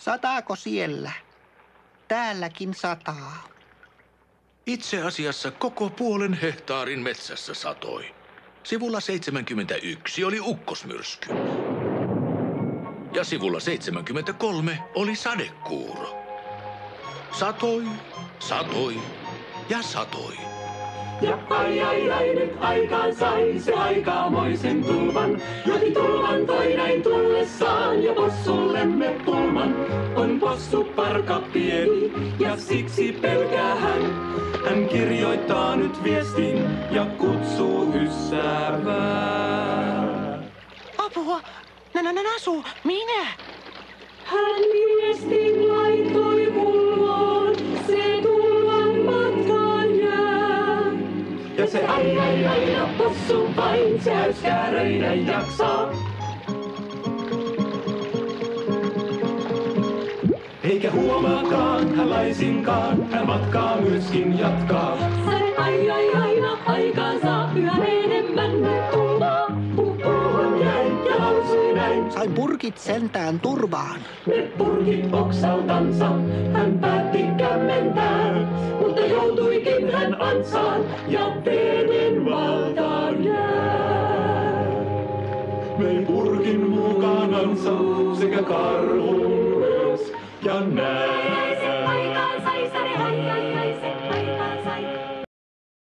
Sataako siellä? Täälläkin sataa. Itse asiassa koko 0,5 hehtaarin metsässä satoi. Sivulla 71 oli ukkosmyrsky. Ja sivulla 73 oli sadekuuro. Satoi, satoi ja satoi. Ja ai, nyt aikaan sai se aikamoisen tulvan. Joki tulvan toi näin tullessaan ja possullemme pulman. On possu parka pieni ja siksi pelkää hän. Hän kirjoittaa nyt viestin ja kutsuu ystävää. Apua! Nasu, minä! Hän viestin laittoi mulloon, se tulvan matkaan jää. Ja se ai, ja possu vain, se häyskäröidä jaksaa. Eikä huomaakaan hän laisinkaan, hän matkaa myöskin jatkaa. Se ai, aina aikaansa yhä enemmän nyt tulvaa. Puuhun jäi ja lausui näin. Sain purkit sentään turvaan. Ne purkit oksaltansa hän päätti kämmentää, mutta joutuikin hän ansaan ja veden valtaan jää. Vei purkin mukanansa sekä karhun myös ja näin. Aikaan sai sade, ai,